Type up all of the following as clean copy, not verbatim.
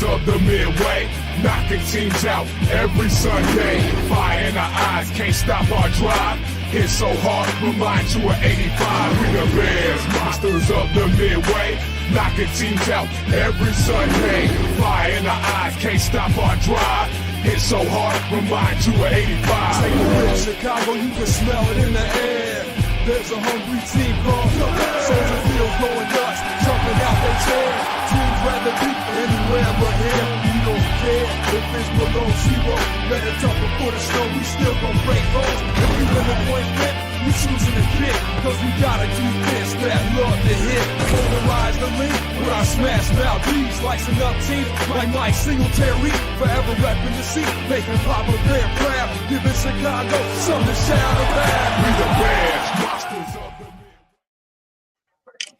of the midway, knocking teams out every Sunday. Fire in our eyes, can't stop our drive. Hit so hard, remind you of 85. We the Bears, monsters of the midway, knocking teams out every Sunday. Fire in our eyes, can't stop our drive. Hit so hard, remind you of 85. Take a look at Chicago, you can smell it in the air. There's a hungry team called Soldier Field going nuts, jumping out their chair. Teams rather be anywhere but here. We don't care if it's below zero. Better tougher for the snow, we still gon' break roads. If we win the point flip, we choosing to kick. Cause we got a defense that love to hit. Polarize the link with our smash mouth D's. Slicing up teams like Mike Singletary. Forever repping the seat, making Papa Bear proud. Giving Chicago something to shout about. We the Bears, monsters of the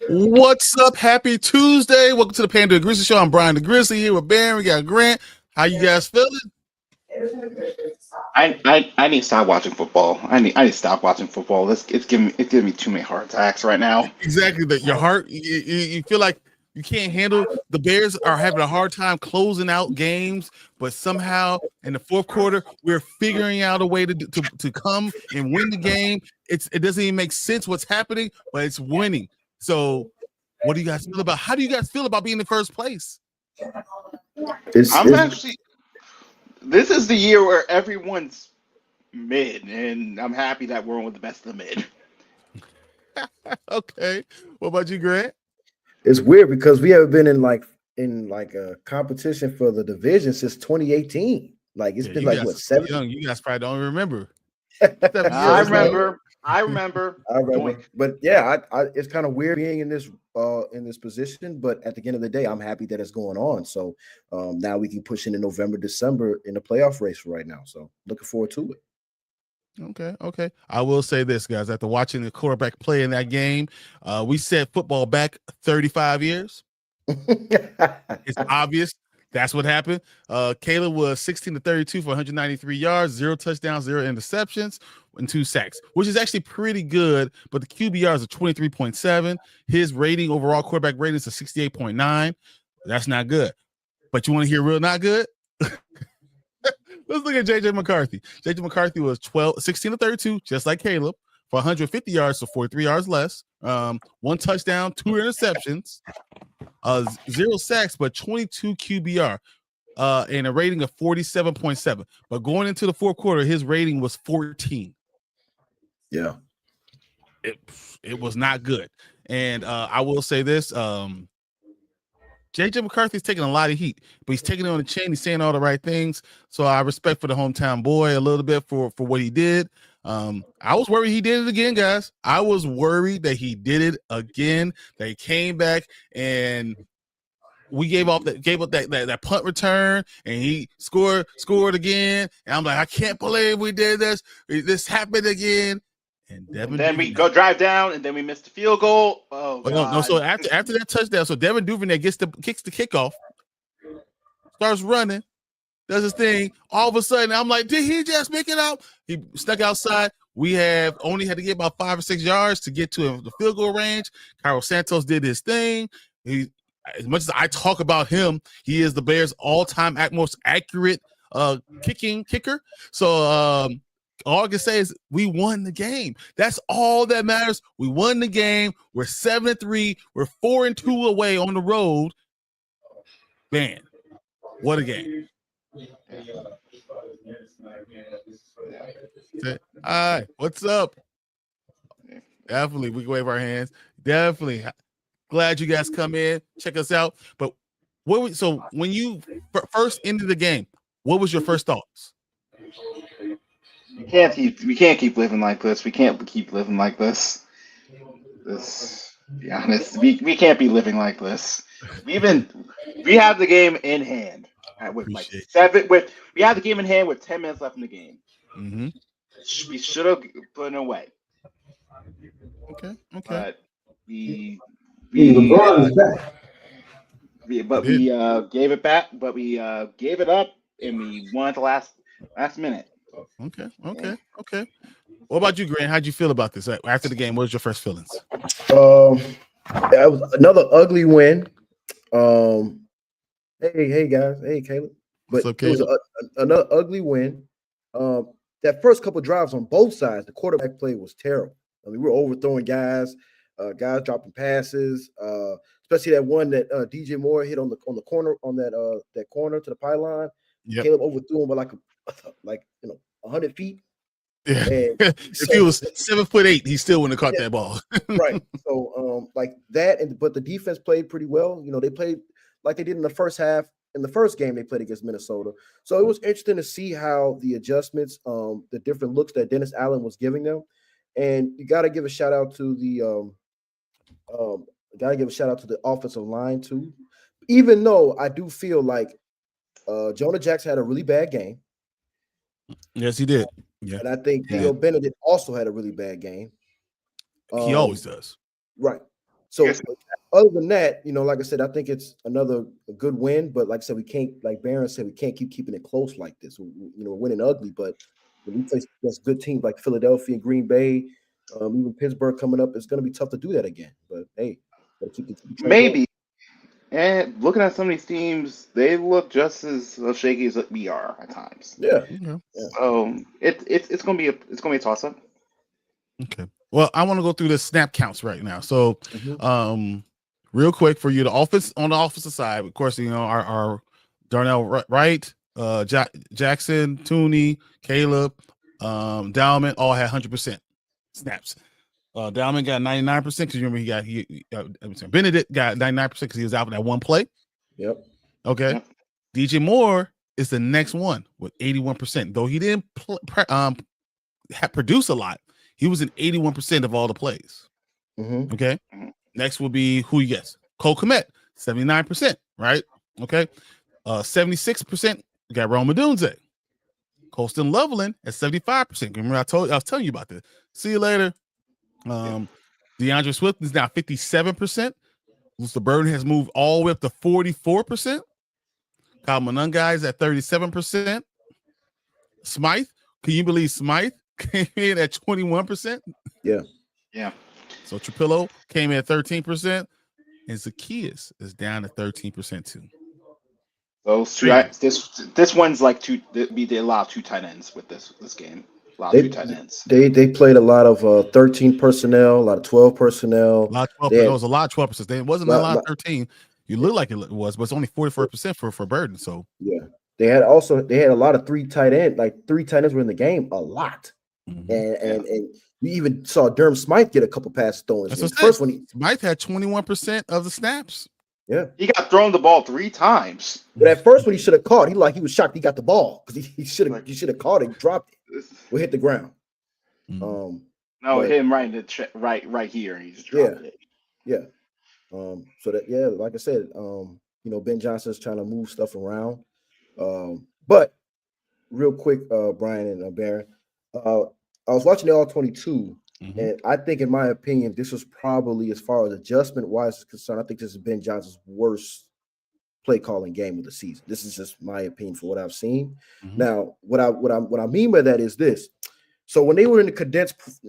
What's up? Happy Tuesday. Welcome to the Panda Grizzly Show. I'm Brian the Grizzly here with Baron. We got Grant. How you guys feeling? I need to stop watching football. I need to stop watching football. It's giving me too many heart attacks right now. Exactly. That your heart, you feel like you can't handle. The Bears are having a hard time closing out games, but somehow in the fourth quarter we're figuring out a way to come and win the game. It doesn't even make sense what's happening, but it's winning. So, what do you guys feel about? How do you guys feel about being in first place? This is the year where everyone's mid, and I'm happy that we're with the best of the mid. Okay. What about you, Grant? It's weird because we haven't been in a competition for the division since 2018. Like it's been like what 7 young. You guys probably don't remember. I remember. But yeah, it's kind of weird being in this position. But at the end of the day, I'm happy that it's going on. So now we can push into November, December in the playoff race right now. So looking forward to it. Okay. I will say this, guys. After watching the quarterback play in that game, we set football back 35 years. It's obvious. That's what happened. Caleb was 16 to 32 for 193 yards, 0 touchdowns, 0 interceptions, and 2 sacks, which is actually pretty good. But the QBR is a 23.7. His rating, overall quarterback rating, is a 68.9. That's not good. But you want to hear real not good? Let's look at JJ McCarthy. JJ McCarthy was 16 to 32, just like Caleb, for 150 yards, so 43 yards less. 1 touchdown, 2 interceptions, 0 sacks, but 22 QBR, and a rating of 47.7. But going into the fourth quarter, his rating was 14. Yeah, it was not good. And I will say this: JJ McCarthy's taking a lot of heat, but he's taking it on the chin. He's saying all the right things. So I respect for the hometown boy a little bit for what he did. I was worried he did it again, guys. I was worried that he did it again. They came back and we gave up that punt return, and he scored again. And I'm like, I can't believe we did this. This happened again. And then we go drive down, and then we missed the field goal. Oh, no. So after that touchdown, so Devin Duvernay kicks the kickoff, starts running, does his thing. All of a sudden, I'm like, did he just make it out? He stuck outside. We only had to get about 5 or 6 yards to get to the field goal range. Carlos Santos did his thing. As much as I talk about him, he is the Bears' all-time most accurate kicker. So all I can say is we won the game. That's all that matters. We won the game. We're 7-3. We're 4-2 away on the road. Man, what a game. All right, what's up? Definitely, we can wave our hands. Definitely. Glad you guys come in. Check us out. But so when you first ended the game, what was your first thoughts? We can't keep living like this. We can't keep living like this. Be honest, we can't be living like this. We have the game in hand with we have the game in hand with 10 minutes left in the game. Mm-hmm. We should have put it away. Okay. But we gave it back, but we gave it up, and we won at the last minute. Okay. What about you, Grant? How'd you feel about this after the game? What was your first feelings? That was another ugly win. Hey, Hey guys. Hey Caleb. But What's up, it was Caleb? another ugly win. That first couple drives on both sides, the quarterback play was terrible. I mean, we were overthrowing guys, guys dropping passes, especially that one that DJ Moore hit on the corner on that corner to the pylon. Yep. Caleb overthrew him by like 100 feet. Yeah. And If he was 7'8", he still wouldn't have caught that ball. right. So like that, but the defense played pretty well. You know, they played like they did in the first half. In the first game they played against Minnesota. So it was interesting to see how the adjustments, the different looks that Dennis Allen was giving them. And you got to give a shout out to the offensive line too. Even though I do feel like Jonah Jackson had a really bad game. Yes, he did. Yeah. And I think Theo Benedict also had a really bad game. He always does. Right. So other than that, you know, like I said, I think it's another good win. But like I said, we can't, like Barron said, we can't keeping it close like this. You know, we're winning ugly, but when we play against good teams like Philadelphia, Green Bay, even Pittsburgh coming up, it's going to be tough to do that again. But hey, gotta keep the maybe. And looking at some of these teams, they look just as shaky as we are at times. Yeah. So it's gonna be a toss up. Okay. Well, I want to go through the snap counts right now. So, real quick for you, on the offensive side, of course, you know our Darnell Wright, Jackson, Tooney, Caleb, Dowman all had 100% snaps. Dowman got 99% because you remember Benedict got 99% because he was out in that one play. Yep. Okay. Yep. DJ Moore is the next one with 81%. Though he didn't produce a lot, he was in 81% of all the plays. Okay. Next will be who you guess. Cole Kmet, 79%. Right. Okay. 76% got Rome Odunze. Colston Loveland at 75%. Remember, I was telling you about this. See you later. DeAndre Swift is now 57%. Luster Burden has moved all the way up to 44%. Kyle Monungai is at 37%. Smythe, can you believe Smythe came in at 21%? Yeah. So Trapillo came in at 13%, and Zacchaeus is down to 13% too. So this one's like we did allow 2 tight ends with this game. They played a lot of 13 personnel, a lot of 12 personnel. A lot of 12. There was a lot of 12%. It wasn't a lot of 13. You look like it was, but it's only 44% for Burden. So yeah, they had a lot of 3 tight ends. Like 3 tight ends were in the game a lot, and we even saw Durham Smythe get a couple passes thrown. First one, Smythe had 21% of the snaps. Yeah, he got thrown the ball 3 times. But at first, when he should have caught, he was shocked he got the ball because he should have caught it, dropped it, or hit the ground. No, it hit him right in the right here, and he just dropped it. Yeah. So that like I said, you know, Ben Johnson's trying to move stuff around. But real quick, Brian and Barron, I was watching the All-22. And I think, in my opinion, this was probably, as far as adjustment-wise is concerned, I think this is Ben Johnson's worst play-calling game of the season. This is just my opinion for what I've seen. Now, what I mean by that is this. So when they were in the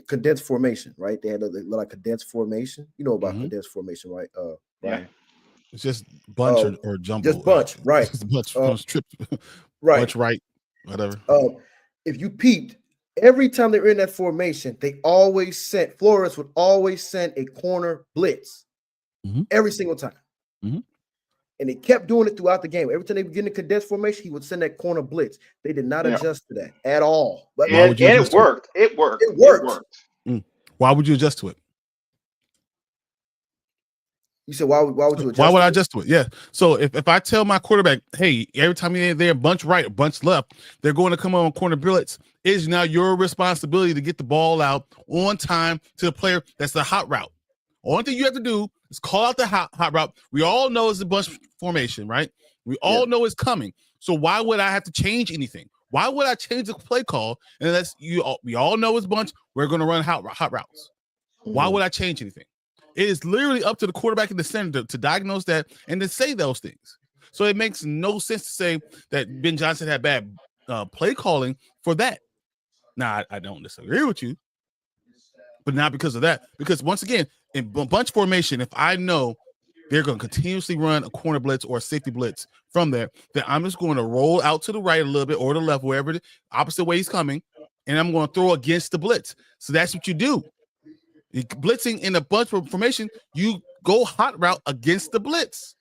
condensed formation, right? They had a lot of condensed formation. You know about condensed formation, right? Brian? It's just bunch or jumbo. Just bunch, right? Just bunch, trip, right? Bunch right, whatever. If you peeped, every time they were in that formation, Flores would always send a corner blitz every single time. And they kept doing it throughout the game. Every time they would get in a condensed formation, he would send that corner blitz. They did not adjust to that at all. But it worked. It worked. Why would you adjust to it? You said, why would you adjust? Why would I adjust to it? Yeah. So if I tell my quarterback, hey, every time you're there, bunch right, bunch left, they're going to come on corner blitz. It's now your responsibility to get the ball out on time to the player that's the hot route. Only thing you have to do is call out the hot route. We all know it's a bunch formation, right? We all know it's coming. So why would I have to change anything? Why would I change the play call unless we all know it's bunch? We're going to run hot routes. Why would I change anything? It is literally up to the quarterback in the center to diagnose that and to say those things. So it makes no sense to say that Ben Johnson had bad play calling for that. Now, I don't disagree with you, but not because of that. Because once again, in bunch formation, if I know they're going to continuously run a corner blitz or a safety blitz from there. Then I'm just going to roll out to the right a little bit or the left, wherever the opposite way he's coming, and I'm going to throw against the blitz. So that's what you do. Blitzing in a bunch of formation, you go hot route against the blitz.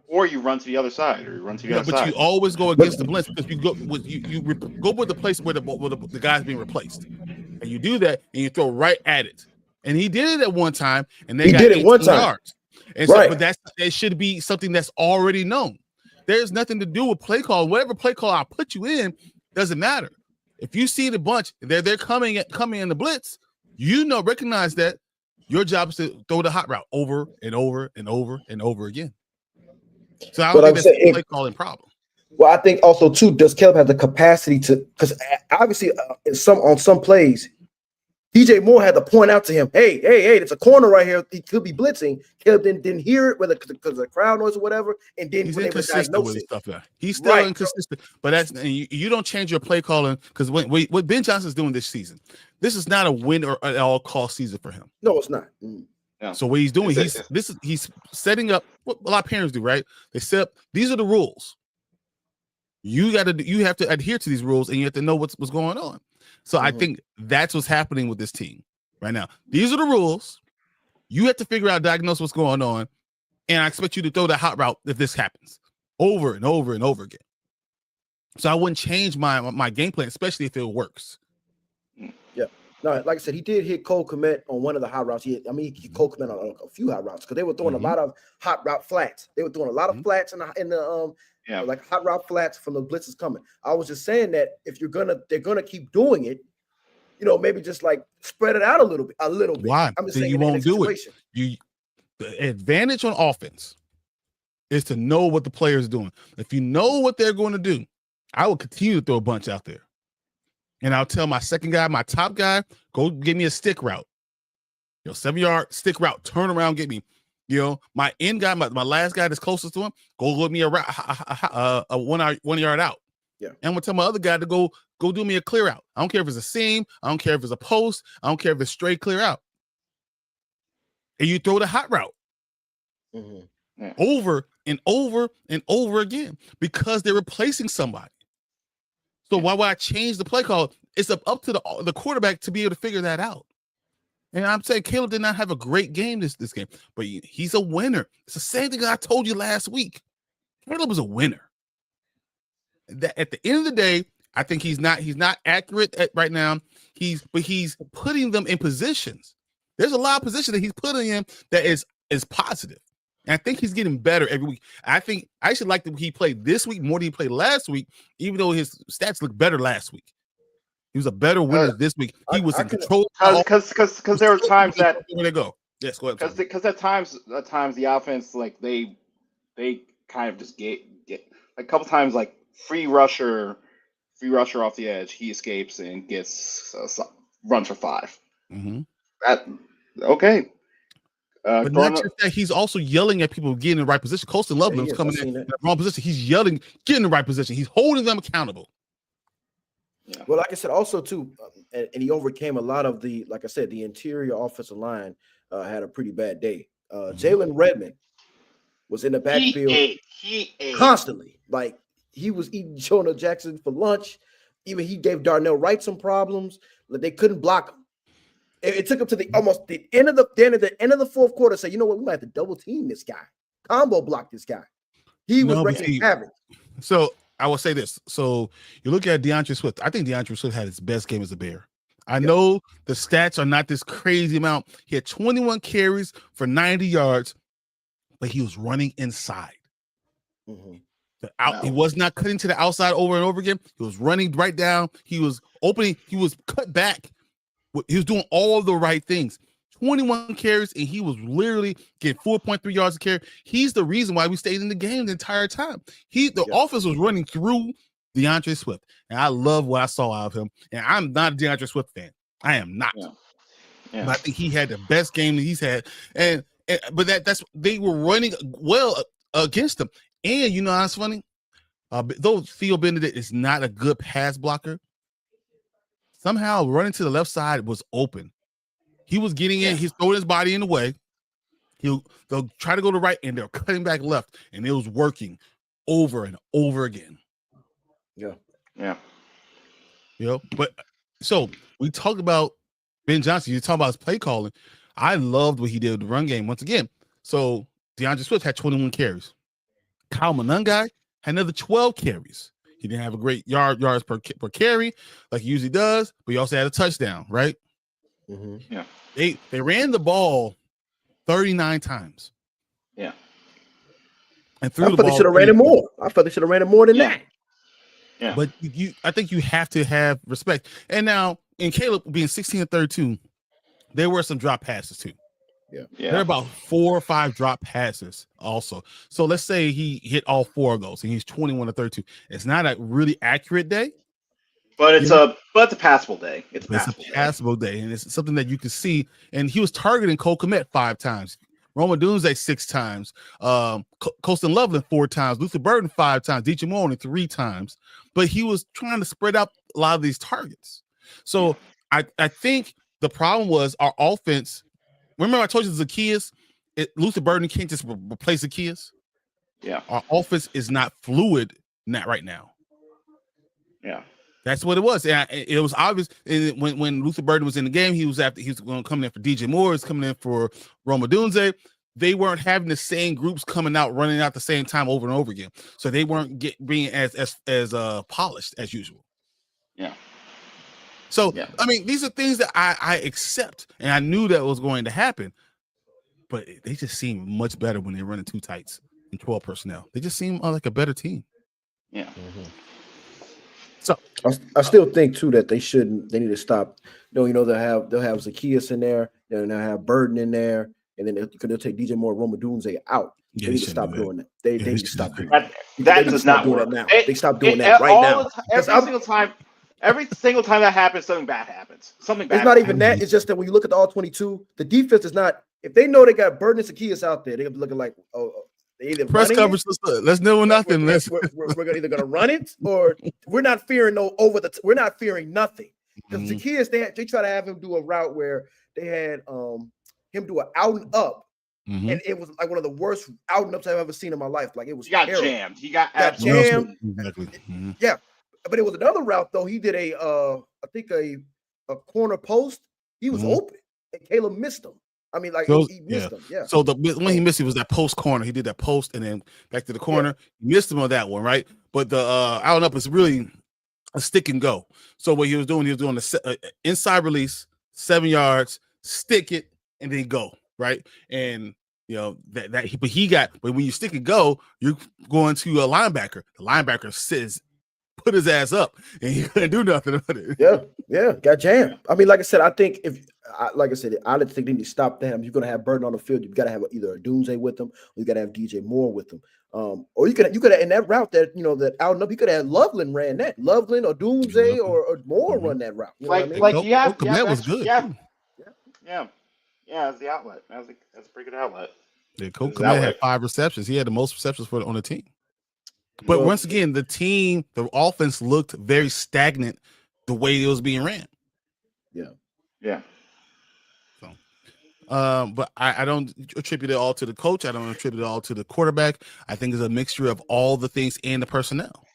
Or you run to the other side, or you run to the other but side. you always go against the blitz because you go with go with the place where the guy's being replaced, and you do that and you throw right at it. And he did it at one time, and they got 18 yards. And so, but it should be something that's already known. There's nothing to do with play call. Whatever play call I put you in doesn't matter. If you see the bunch, they're coming in the blitz. Recognize that your job is to throw the hot route over and over and over and over again. So I don't think that's a play calling problem. Well, I think also too, does Caleb have the capacity to? Because obviously, on some plays, DJ Moore had to point out to him, "Hey, there's a corner right here. He could be blitzing." Caleb didn't hear it, whether because of the crowd noise or whatever, and then he's inconsistent with his stuff. He's still inconsistent, but you don't change your play calling because what Ben Johnson's doing this season, this is not a win or at all cost season for him. No, it's not. Yeah. So what he's doing, he's setting up what a lot of parents do, right? They set up, these are the rules. You have to adhere to these rules, and you have to know what's going on. So I think that's what's happening with this team right now. These are the rules. You have to figure out, diagnose what's going on, and I expect you to throw the hot route if this happens over and over and over again. So I wouldn't change my game plan, especially if it works. Yeah. No, like I said, he did hit Cole Kmet on one of the hot routes. He hit Cole Kmet on a few hot routes because they were throwing a lot of hot route flats. They were throwing a lot of flats in the like hot route flats from the blitzes coming. I was just saying that if they're gonna keep doing it, maybe just like spread it out a little bit. Why? I'm just saying you won't do it. The advantage on offense is to know what the player is doing. If you know what they're going to do, I will continue to throw a bunch out there. And I'll tell my second guy, my top guy, go give me a stick route. 7-yard stick route, turn around, get me. My end guy, my last guy that's closest to him, go give me a 1 yard out. Yeah. And I'm gonna tell my other guy to go do me a clear out. I don't care if it's a seam, I don't care if it's a post, I don't care if it's straight clear out. And you throw the hot route over and over and over again because they're replacing somebody. So why would I change the play call? It's up to the quarterback to be able to figure that out. And I'm saying Caleb did not have a great game this game, but he's a winner. It's the same thing I told you last week. Caleb was a winner. At the end of the day, I think he's not accurate right now. He's putting them in positions. There's a lot of positions that he's putting in that is positive. And I think he's getting better every week. I actually like that he played this week more than he played last week, even though his stats looked better last week. He was a better winner this week. He was in control. Because there were times that where they go. Yes, go ahead. Because at times the offense, like they kind of just get a couple times, like free rusher off the edge, he escapes and gets runs for 5. That okay. But not just that, he's also yelling at people getting in the right position. Colston Loveland's coming in the wrong position. He's yelling, get in the right position. He's holding them accountable. Yeah. Well, like I said, also too, and he overcame a lot of the interior offensive line had a pretty bad day. Jalen Redmond was in the backfield he ate constantly. Like he was eating Jonah Jackson for lunch. Even he gave Darnell Wright some problems. Like they couldn't block him. It took him to the end of the fourth quarter. Say, you know what, we might have to double team this guy, combo block this guy. He was wrecking havoc. So I will say this. So you look at DeAndre Swift. I think DeAndre Swift had his best game as a Bear. I know the stats are not this crazy amount. He had 21 carries for 90 yards, but he was running inside. He was not cutting to the outside over and over again. He was running right down. He was opening. He was cut back. He was doing all the right things. 21 carries, and he was literally getting 4.3 yards a carry. He's the reason why we stayed in the game the entire time. The offense was running through DeAndre Swift, and I love what I saw out of him. And I'm not a DeAndre Swift fan. I am not. But I think he had the best game that he's had. But that's they were running well against him. And you know that's funny? Though Theo Benedict is not a good pass blocker, somehow running to the left side was open. He was getting in. He's throwing his body in the way. They'll try to go to right and they're cutting back left, and it was working over and over again. Yeah. But so we talked about Ben Johnson. You talk about his play calling. I loved what he did with the run game once again. So DeAndre Swift had 21 carries. Kyle Monangai had another 12 carries. He didn't have a great yards per carry like he usually does, but he also had a touchdown, right? Mm-hmm. Yeah. They ran the ball 39 times. Yeah. And threw I the thought ball. they should have ran it more. I thought they should have ran it more than that. Yeah. But I think you have to have respect. And now, in Caleb being 16-32, there were some drop passes too. Yeah. There are about 4 or 5 drop passes also. So let's say he hit all 4 of those and he's 21-32. It's not a really accurate day. But it's a passable day. It's a passable day. And it's something that you can see. And he was targeting Cole Kmet 5 times. Roma Dunze 6 times. Colston Loveland 4 times. Luther Burden 5 times. DJ Moore only 3 times. But he was trying to spread out a lot of these targets. So I think the problem was our offense. Remember I told you Zacchaeus, Luther Burden can't just replace Zacchaeus. Yeah. Our offense is not fluid right now. Yeah. That's what it was. And it was obvious when Luther Burden was in the game, he was going to come in for DJ Moore, he was coming in for Roma Dunze. They weren't having the same groups coming out, running out the same time over and over again. So they weren't being as polished as usual. Yeah. So, I mean, these are things that I accept, and I knew that was going to happen, but they just seem much better when they're running 2 tights and 12 personnel. They just seem like a better team. Yeah. Mm-hmm. So I still think too that they need to stop. They'll have Zacchaeus in there, they'll have Burden in there, and then they'll take DJ Moore, Roma Dunze out. They need to stop doing that. They need to stop doing that. That does not work now. They stop doing that right now. Every single time that happens, something bad happens. Something bad. It's not even that. It's just that when you look at the all 22, the defense is not. If they know they got Burden and Zacchaeus out there, they're gonna be looking like, they either press coverage. Let's know nothing. We're either gonna run it or we're not fearing we're not fearing nothing. Because Zacchaeus, they try to have him do a route where they had him do an out and up. Mm-hmm. And it was like one of the worst out and ups I've ever seen in my life. Like it was. He got terrible. jammed. He got jammed. Exactly. Mm-hmm. Yeah, but it was another route though. He did I think a corner post. He was open, and Caleb missed him. I mean, like he missed him. Yeah. So when he missed, it was that post corner. He did that post and then back to the corner. He missed him on that one, right? But the out and up is really a stick and go. So what he was doing the inside release, 7 yards, stick it, and then go. Right. And but when you stick and go, you're going to a linebacker. The linebacker put his ass up and he couldn't do nothing about it. Yeah, got jammed. I mean, like I said, I think I don't think they need to stop them. You're gonna have Burden on the field. You've got to have either a Dunze with them, or you got to have DJ Moore with them. Or you could in that route that that out and up, you could have Loveland ran that. Loveland or Dunze or Moore run that route. You know what I mean? That was good. Yeah, as the outlet. That's a pretty good outlet. Yeah, Cole Kmet had 5 receptions. He had the most receptions on the team. But once again, the offense looked very stagnant the way it was being ran. Yeah. So, but I don't attribute it all to the coach. I don't attribute it all to the quarterback. I think it's a mixture of all the things and the personnel.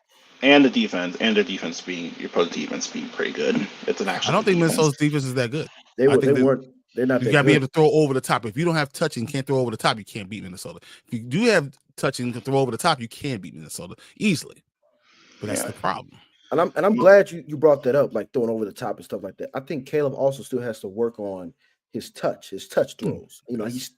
And the defense, and their defense being pretty good. It's an actual. I don't think Minnesota's defense is that good. They weren't. They're not. You got to be able to throw over the top. If you don't have touching, can't throw over the top, you can't beat Minnesota. If you do have touching, can throw over the top, you can beat Minnesota easily. But that's the problem. And I'm glad you brought that up, like throwing over the top and stuff like that. I think Caleb also still has to work on his touch throws. He's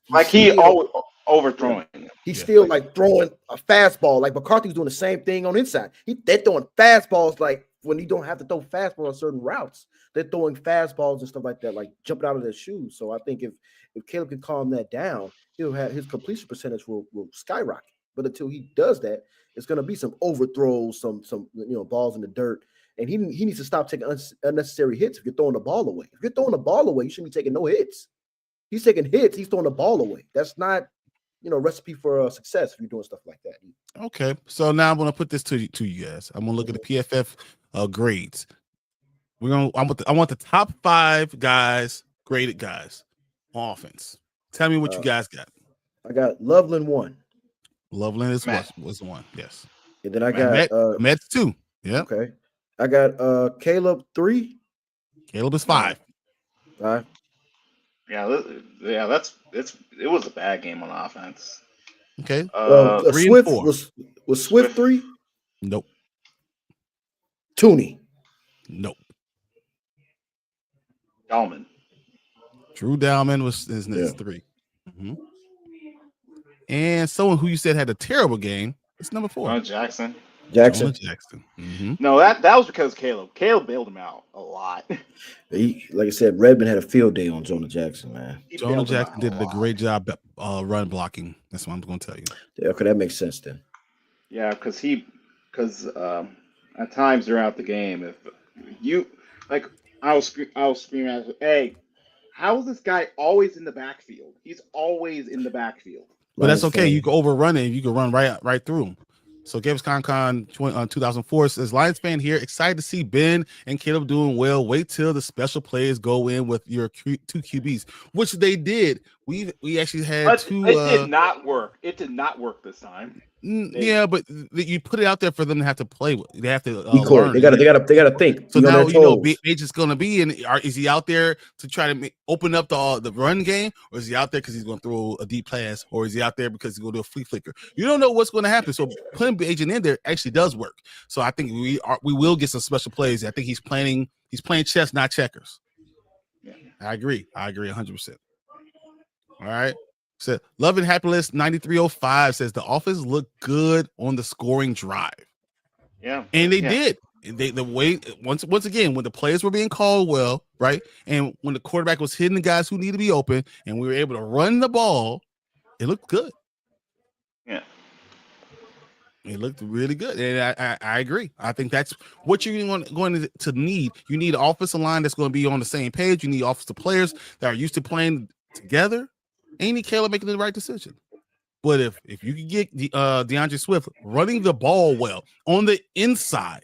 overthrowing. He's still like throwing a fastball. Like McCarthy's doing the same thing on inside. They're throwing fastballs like when you don't have to throw fastball on certain routes. They're throwing fastballs and stuff like that, like jumping out of their shoes. So I think if Caleb can calm that down, he'll have his completion percentage will skyrocket. But until he does that, it's going to be some overthrows, some balls in the dirt, and he needs to stop taking unnecessary hits. If you're throwing the ball away, you shouldn't be taking no hits. He's taking hits. He's throwing the ball away. That's not recipe for success if you're doing stuff like that. Okay, so now I'm going to put this to you guys. I'm going to look at the PFF grades. I want the top 5 guys, graded guys on offense. Tell me what you guys got. I got Loveland 1. Loveland is Matt. was the one. Yes. And then I got Mets 2. Yeah. Okay. I got Caleb 3. Caleb is 5. 5. Yeah, it was a bad game on offense. Okay. 3 Swift and 4. Was Swift 3? Nope. Tooney. Nope. Dalman. Drew Dalman was his 3. Mm-hmm. And someone who you said had a terrible game, it's number 4. Jackson. Jackson. Mm-hmm. No, that was because Caleb. Caleb bailed him out a lot. Like I said, Redmond had a field day on Jonah Jackson, man. Jonah Jackson did a great job run blocking. That's what I'm going to tell you. Yeah, okay, that makes sense then. Yeah, because at times throughout the game, if you like, I was screaming at, hey, how is this guy always in the backfield? He's always in the backfield. But that's okay. You can overrun it. You can run right through him. So Gabe's ConCon 2004 says, Lions fan here, excited to see Ben and Caleb doing well. Wait till the special plays go in with your 2 QBs, which they did. We actually had 2. It did not work. It did not work this time. Yeah, but you put it out there for them to have to play with. They have to learn. They got to think. So now Page is going to be in. Is he out there to try to open up the run game, or is he out there because he's going to throw a deep pass, or is he out there because he's going to do a flea flicker? You don't know what's going to happen. So putting Agent in there actually does work. So I think we will get some special plays. I think he's playing chess, not checkers. Yeah. I agree 100%. All right. So Love and Happiness 9305 says the offense looked good on the scoring drive. Yeah. And they did. The way once again, when the players were being called well, right? And when the quarterback was hitting the guys who need to be open and we were able to run the ball, it looked good. Yeah. It looked really good. And I agree. I think that's what you're going to need. You need an offensive line that's going to be on the same page. You need offensive players that are used to playing together. Ain't Caleb making the right decision? But if you can get DeAndre Swift running the ball well on the inside,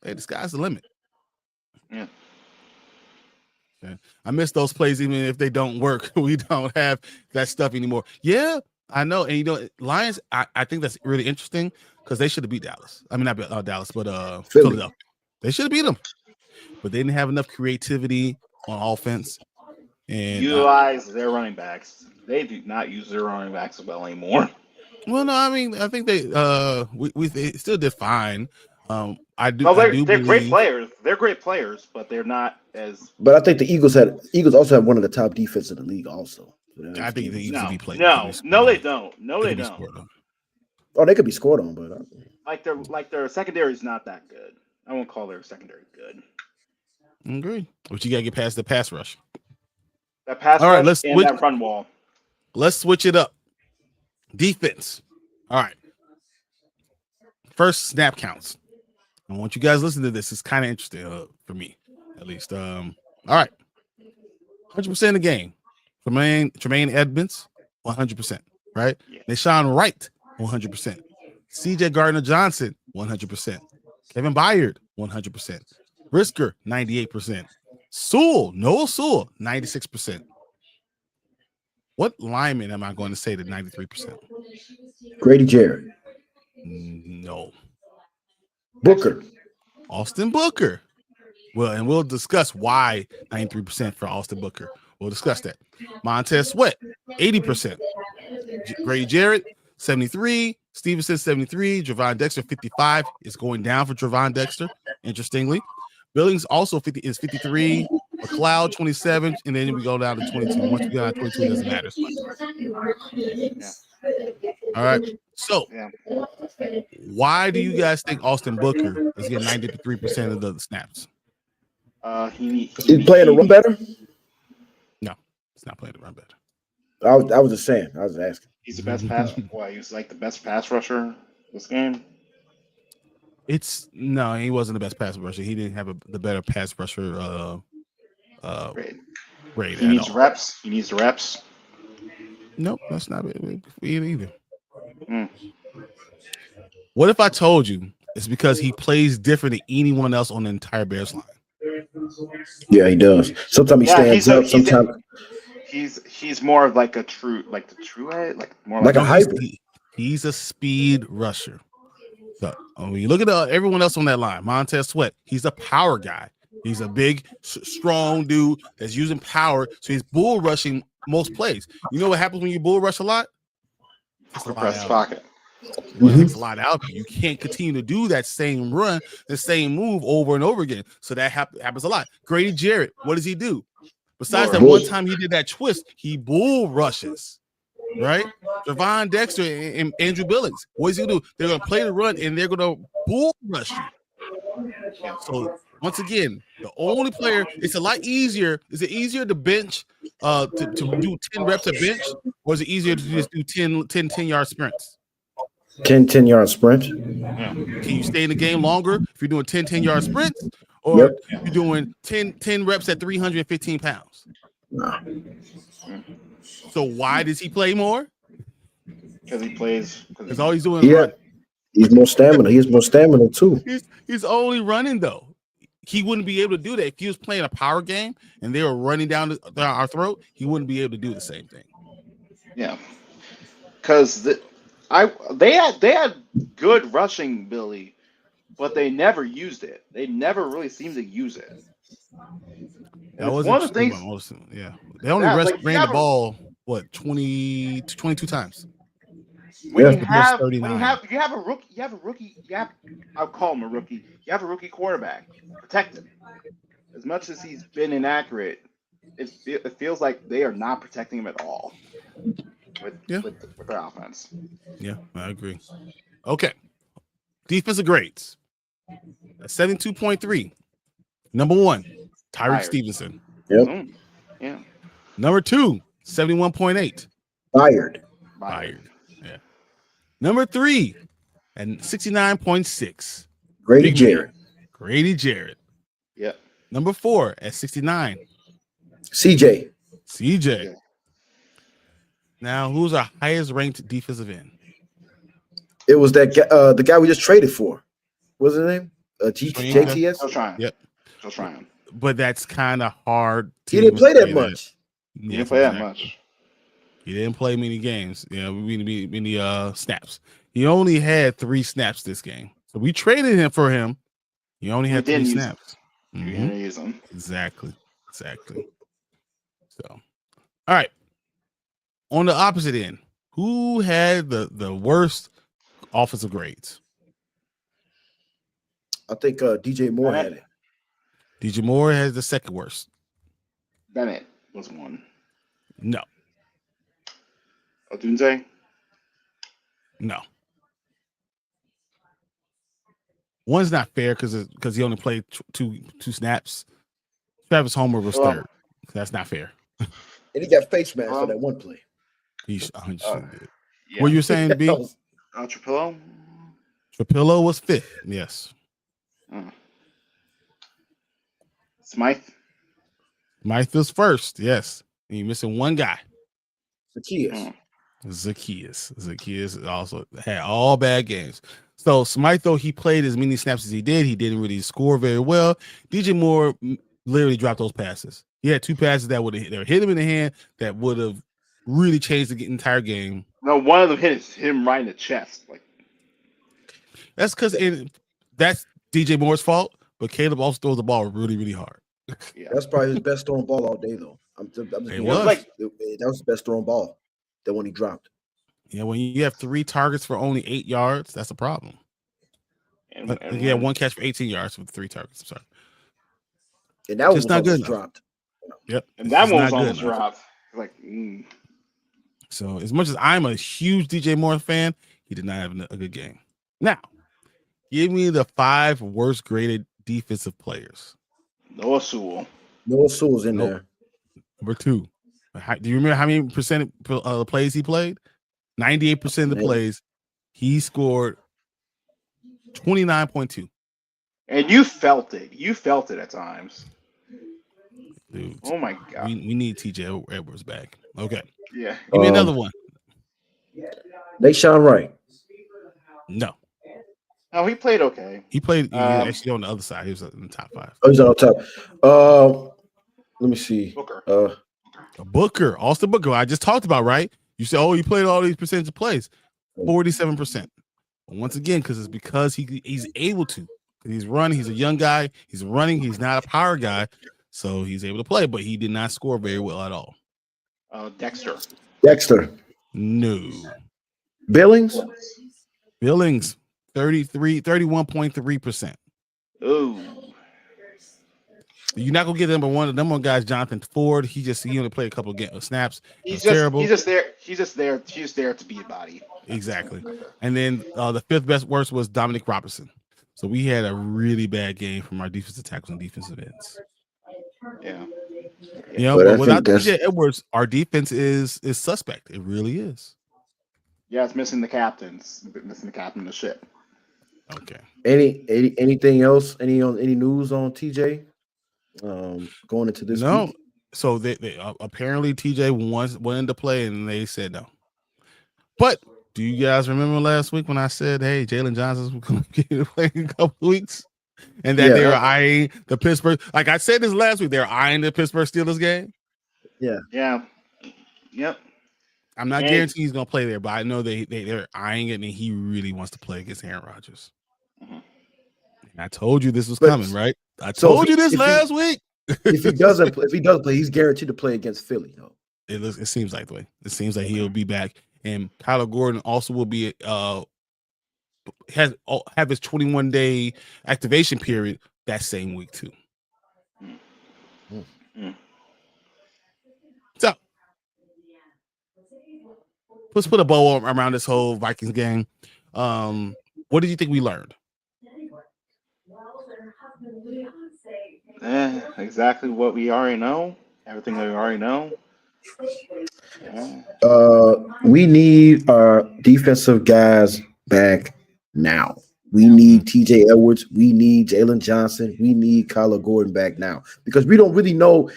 hey, the sky's the limit. Yeah. Okay. I miss those plays, even if they don't work. We don't have that stuff anymore. Yeah, I know. And Lions, I think that's really interesting because they should have beat Dallas. I mean, not Dallas, but Philadelphia. They should have beat them, but they didn't have enough creativity on offense. And utilize their running backs. They do not use their running backs well anymore. Well, no, I mean, I think they they still did fine. I do. No, they're believe, great players. They're great players, but they're not as. But I think the Eagles also have one of the top defenses in the league. Also, I think the Eagles be played. No, they don't. No, they don't. Oh, they could be scored on, but their secondary is not that good. I won't call their secondary good. I agree, but you gotta get past the pass rush. That pass all right, rush and that run wall. Let's switch it up. Defense. All right. First snap counts. I want you guys to listen to this. It's kind of interesting for me, at least. All right. 100% of the game. Tremaine Edmonds, 100%. Right? Yeah. Deshaun Wright, 100%. CJ Gardner-Johnson, 100%. Kevin Byard, 100%. Brisker, 98%. Noah Sewell, 96%. What lineman am I going to say to 93%? Grady Jarrett. No. Booker. Austin Booker. Well, and we'll discuss why 93% for Austin Booker. We'll discuss that. Montez Sweat, 80%. Grady Jarrett, 73. Stevenson, 73. Javon Dexter, 55. It's going down for Javon Dexter, interestingly. Billings also is 53. McLeod 27, and then we go down to 22. Once we get down to 22, it doesn't matter. Yeah. All right. So, why do you guys think Austin Booker is getting 93% of the snaps? He's playing to run better? No, he's not playing to run better. I was just saying. I was asking. He's the best pass. He's like the best pass rusher this game. No, he wasn't the best pass rusher. He didn't have the better pass rusher grade. He needs reps. He needs the reps. Nope, that's not it either. What if I told you it's because he plays different than anyone else on the entire Bears line? Yeah, he does. Sometimes he stands up. Sometimes He's more of like a true more Like a No, hybrid. he's a speed rusher. So when you look at everyone else on that line, Montez Sweat, he's a power guy. He's a big, strong dude that's using power. So he's bull rushing most plays. You know what happens when you bull rush a lot? press pocket. Well, it takes a lot out of you. You can't continue to do that same run, the same move over and over again. So that happens a lot. Grady Jarrett, what does he do? Besides that one time he did that twist, he bull rushes, right? Javon Dexter and Andrew Billings, what does he do? They're going to play the run and they're going to bull rush you. So once again, the only player, it's a lot easier. Is it easier to bench, to do 10 reps at bench, or is it easier to just do 10-yard sprints? 10-yard sprint. Can you stay in the game longer if you're doing 10-yard sprints, or you're doing 10 reps at 315 pounds? No. So why does he play more? Because he plays. Because all he's doing is run. He's more stamina. He has more stamina too. He's only running though. He wouldn't be able to do that if he was playing a power game and they were running down our throat. He wouldn't be able to do the same thing. Yeah, because they had good rushing ability, but they never used it. They never really seemed to use it. That was one of the things. Yeah, they only ran the ball 22 times. When you have a rookie, I'll call him a rookie. You have a rookie quarterback. Protect him. As much as he's been inaccurate, it feels like they are not protecting him at all with their offense. Yeah, I agree. Okay. Defensive grades. 72.3. Number 1, Tyreek Stevenson. Yep. Yeah. Number 2, 71.8. Fired. Yeah. Number 3, and 69.6. Grady Jarrett. Yeah. Number 4 at 69. CJ. Yeah. Now, who's our highest ranked defensive end? It was that the guy we just traded for. What's his name? JTS. Still trying. Yep. Still trying. But that's kind of hard. He didn't play that much. He didn't play that much. He didn't play many games. Many snaps. He only had 3 snaps this game. So we traded him for him. He only had 3 snaps. You didn't use him. Exactly. So, all right. On the opposite end, who had the worst offensive grades? I think DJ Moore had it. DJ Moore has the second worst. Bennett was one. No. Odunze? No. One's not fair because he only played two snaps. Travis Homer was third. That's not fair. And he got face mask for that one play. He did. Yeah. What you were saying, B? Trapillo? Trapillo was 5th. Yes. Smythe was 1st. Yes. And you're missing one guy. Zacchaeus also had all bad games. So Smythe, though he played as many snaps as he didn't really score very well. DJ Moore literally dropped those passes. He had 2 passes that hit him in the hand that would have really changed the entire game. No, one of them hit him right in the chest. That's because that's DJ Moore's fault, but Caleb also throws the ball really, really hard. Yeah. That's probably his best throwing ball all day, though. That was his best throwing ball. That one he dropped. Yeah, when you have 3 targets for only 8 yards, that's a problem. And he had 1 catch for 18 yards with 3 targets. I'm sorry. And that was not good dropped. Yep. And that one was almost dropped. So as much as I'm a huge DJ Moore fan, he did not have a good game. Now, give me the 5 worst graded defensive players. Noah Sewell's in there. Number 2. Do you remember how many percent of the plays he played? 98% of the plays. He scored 29.2. And you felt it. You felt it at times. Dude, oh my God. We need TJ Edwards back. Okay. Yeah. Give me another one. Nahshon Wright. No. No, he played okay. He played actually on the other side. He was in the top 5. Oh, he's on top. Let me see. Booker. Booker, Austin Booker, I just talked about, right? You said, oh, he played all these percentage of plays, 47%. Once again, because he's able to. He's running. He's a young guy. He's running. He's not a power guy, so he's able to play. But he did not score very well at all. Dexter. No. Billings, 31.3%. Ooh. You're not gonna get number one. The number one guy is Jonathan Ford. He only played a couple of snaps. He's terrible. He's just there. He's just there to be a body. Exactly. And then the fifth best worst was Dominic Robertson. So we had a really bad game from our defensive tackles and defensive ends. Yeah. But without TJ Edwards, our defense is suspect. It really is. Yeah, it's missing the captain. Missing the captain of the ship. Okay. Anything else? Any news on TJ? Going into this week? So they apparently TJ wanted to play and they said no. But do you guys remember last week when I said, hey, Jalen Johnson's going to get to play in a couple of weeks? And that they were eyeing the Pittsburgh. Like I said this last week, they're eyeing the Pittsburgh Steelers game. Yeah. Yep. I'm not guaranteeing he's going to play there, but I know they're eyeing it and he really wants to play against Aaron Rodgers. Mm-hmm. And I told you this was coming, right? I told you this last week. if he doesn't play, he's guaranteed to play against Philly. No. It seems like the way. It seems like he'll be back. And Kyler Gordon also will be have his 21-day activation period that same week too. So let's put a bow around this whole Vikings game. What did you think we learned? Exactly what we already know. Everything that we already know. Yeah. We need our defensive guys back now. We need TJ Edwards. We need Jalen Johnson. We need Kyler Gordon back now because we don't really know.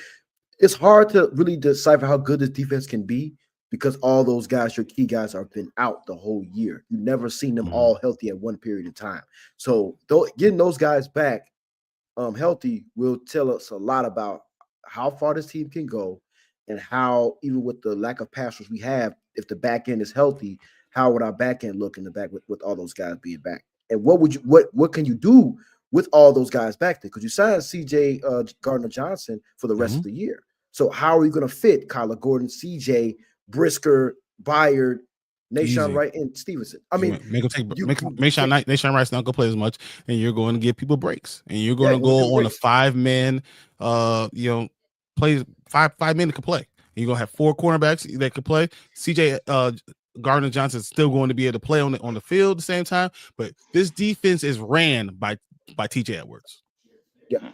It's hard to really decipher how good this defense can be because all those guys, your key guys, have been out the whole year. You've never seen them all healthy at one period of time. So getting those guys back healthy will tell us a lot about how far this team can go and how, even with the lack of passers we have, if the back end is healthy, how would our back end look in the back with all those guys being back? And what can you do with all those guys back there? Because you signed CJ Gardner-Johnson for the rest of the year. So how are you going to fit Kyler Gordon, CJ, Brisker, Byard, Nahshon Wright, and Stevenson? I mean, Nahshon Wright's not going to play as much, and you're going to give people breaks, and you're going to go on a 5-man, play 5 men that can play. And you're going to have 4 cornerbacks that can play. CJ Gardner-Johnson is still going to be able to play on the field at the same time, but this defense is ran by TJ Edwards. Yeah.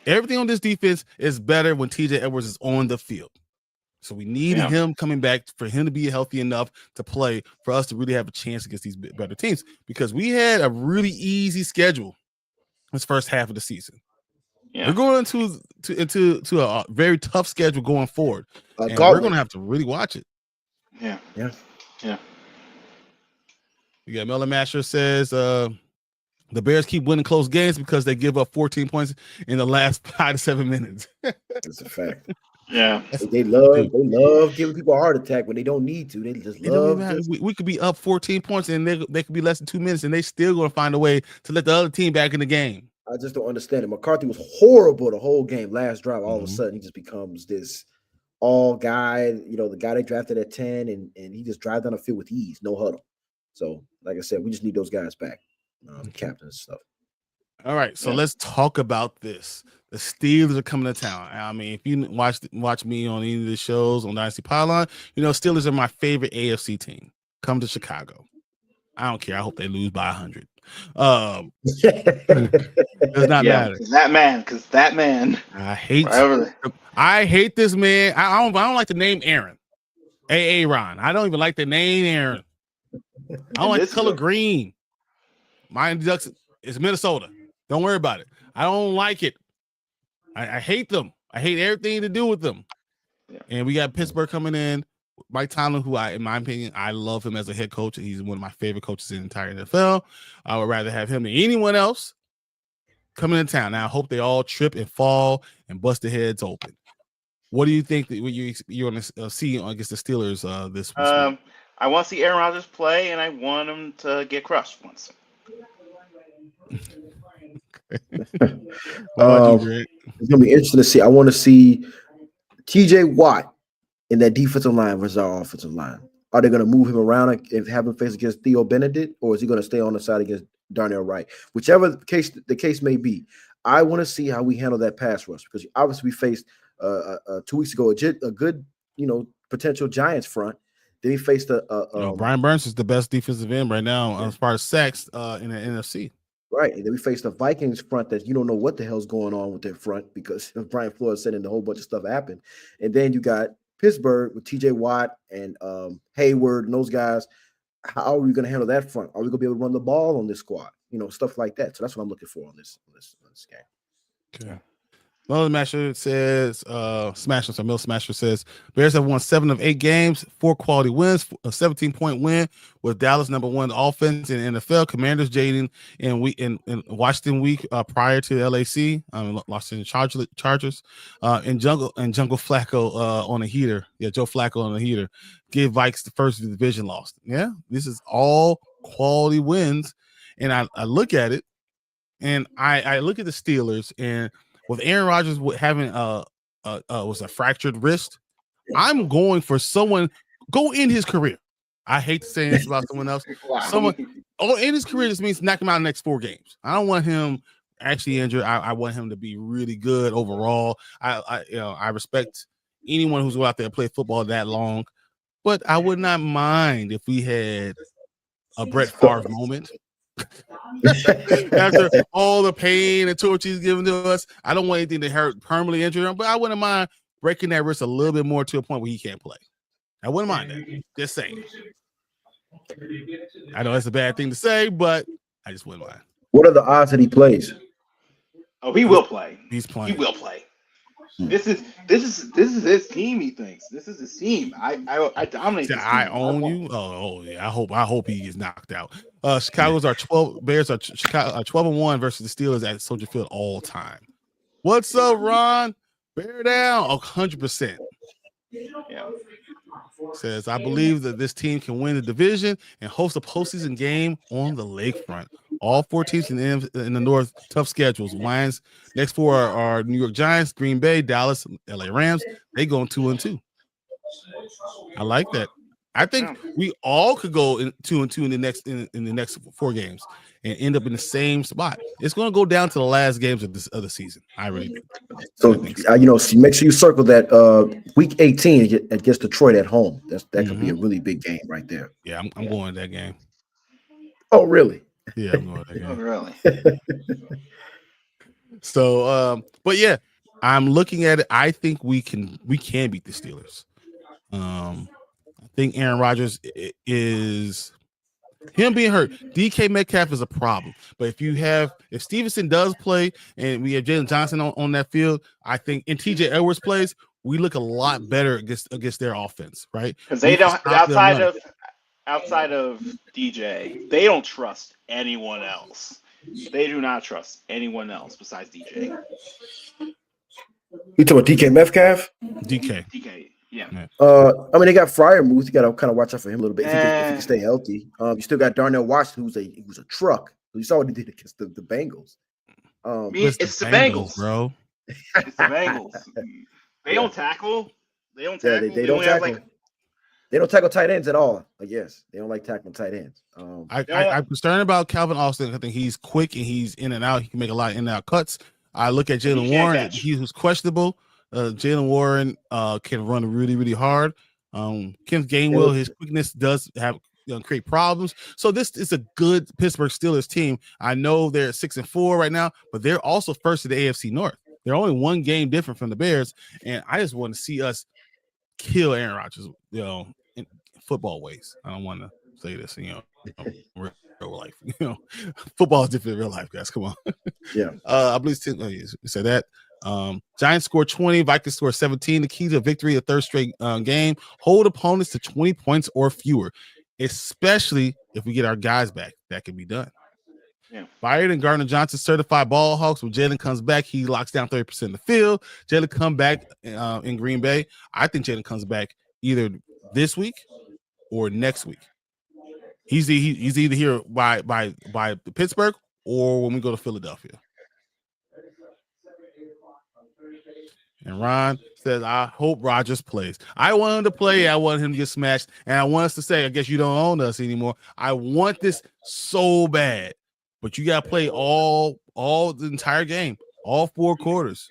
Everything on this defense is better when TJ Edwards is on the field. So we need him coming back for him to be healthy enough to play for us to really have a chance against these better teams because we had a really easy schedule this first half of the season. Yeah. We're going into a very tough schedule going forward. And we're going to have to really watch it. Yeah. We got Melon Masher says the Bears keep winning close games because they give up 14 points in the last 5 to 7 minutes. That's a fact. Yeah, they love giving people a heart attack when they don't need to. They just love. We could be up 14 points and they could be less than 2 minutes, and they still going to find a way to let the other team back in the game. I just don't understand it. McCarthy was horrible the whole game. Last drive, all of a sudden, he just becomes this all guy. The guy they drafted at 10, and he just drives down the field with ease, no huddle. So, like I said, we just need those guys back, the captain and stuff. All right, so let's talk about this. The Steelers are coming to town. I mean, if you watch me on any of the shows on Dynasty Pylon, Steelers are my favorite AFC team. Come to Chicago. I don't care. I hope they lose by 100. Does not matter. Because that man. I hate this man. I don't like the name Aaron. Aaron. I don't even like the name Aaron. I don't like the color green. My introduction is Minnesota. Don't worry about it. I don't like it. I hate them. I hate everything to do with them. Yeah. And we got Pittsburgh coming in. Mike Tomlin, who in my opinion, I love him as a head coach. He's one of my favorite coaches in the entire NFL. I would rather have him than anyone else coming in town. Now, I hope they all trip and fall and bust their heads open. What do you think that you're going to see against the Steelers this week? I want to see Aaron Rodgers play, and I want him to get crushed once. What about you, Greg? It's gonna be interesting to see. I want to see T.J. Watt in that defensive line versus our offensive line. Are they going to move him around and have him face against Theo Benedict, or is he going to stay on the side against Darnell Wright? Whichever the case may be, I want to see how we handle that pass rush, because obviously we faced 2 weeks ago a good potential Giants front. Then we faced Brian Burns is the best defensive end right now as far as sacks in the NFC. Right, and then we faced the Vikings front that you don't know what the hell's going on with their front, because Brian Flores said a whole bunch of stuff happened. And then you got Pittsburgh with T.J. Watt and Hayward and those guys. How are we going to handle that front? Are we going to be able to run the ball on this squad? Stuff like that. So that's what I'm looking for on this game. Okay. Mill Smasher says, Mill Smasher says, Bears have won 7 of 8 games, 4 quality wins, a 17-point win with Dallas #1 offense in the NFL. Commanders jading in Washington week prior to the LAC, lost in the Chargers, and Jungle Flacco on a heater. Yeah, Joe Flacco on a heater. Give Vikes the first division loss. Yeah, this is all quality wins, and I look at it, and I look at the Steelers and. With Aaron Rodgers having a fractured wrist, I'm going for someone go in his career. I hate saying this about someone else. Wow. Someone in his career just means knock him out in the next 4 games. I don't want him actually injured. I want him to be really good overall. I respect anyone who's go out there and play football that long, but I would not mind if we had a Brett Favre moment. After all the pain and torture he's given to us, I don't want anything to hurt permanently injure him, but I wouldn't mind breaking that wrist a little bit more to a point where he can't play. I wouldn't mind that. Just saying. I know that's a bad thing to say, but I just wouldn't mind. What are the odds that he plays? Oh, he will play. He's playing. He will play. This is his team. He thinks this is his team. I dominate. I own you. Oh yeah. I hope he gets knocked out. Chicago's our 12. Bears are 12-1 versus the Steelers at Soldier Field all time. What's up, Ron? Bear down. 100%. Yeah. Says I believe that this team can win the division and host a postseason game on the lakefront. All 4 teams in the North, tough schedules. Lions next 4 are New York Giants, Green Bay, Dallas, LA Rams. They going 2-2. I like that. I think we all could go 2-2 in the next 4 games and end up in the same spot. It's going to go down to the last games of the season. I really do. So make sure you circle that week 18 against Detroit at home. That could be a really big game right there. Yeah, I'm going to that game. Oh, really? Yeah, I'm going to that game. Oh, really? So, but yeah, I'm looking at it. I think we can beat the Steelers. I think Aaron Rodgers is him being hurt. DK Metcalf is a problem, but if Stevenson does play and we have Jalen Johnson on that field, I think, and TJ Edwards plays, we look a lot better against their offense, right? Because they don't outside of DJ, they don't trust anyone else. They do not trust anyone else besides DJ. You talking about DK Metcalf? DK. Yeah. I mean, they got Freiermuth. You got to kind of watch out for him a little bit if he can stay healthy. You still got Darnell Washington, who's a truck. You saw what he did against the Bengals. It's the Bengals, bro. It's the Bengals. They don't tackle. They don't tackle. They don't tackle. They don't tackle tight ends at all. I guess they don't like tackling tight ends. I'm concerned about Calvin Austin. I think he's quick and he's in and out. He can make a lot of in and out cuts. I look at Jalen Warren. He was questionable. Jalen Warren can run really, really hard. Kenneth Gainwell, his quickness does have create problems. So this is a good Pittsburgh Steelers team. I know they're 6-4 right now, but they're also first in the AFC North. They're only 1 game different from the Bears, and I just want to see us kill Aaron Rodgers, in football ways. I don't want to say this, real life. Football is different in real life, guys. Come on. Yeah. I believe you said that. Giants score 20, Vikings score 17. The key to victory, a third straight game. Hold opponents to 20 points or fewer, especially if we get our guys back. That can be done. Yeah. Byard and Gardner Johnson certified ball hawks. When Jalen comes back, he locks down 30% of the field. Jalen come back in Green Bay. I think Jalen comes back either this week or next week. He's either here by Pittsburgh or when we go to Philadelphia. And Ron says, I hope Rodgers plays. I want him to play. I want him to get smashed. And I want us to say, I guess you don't own us anymore. I want this so bad. But you got to play all the entire game, all 4 quarters.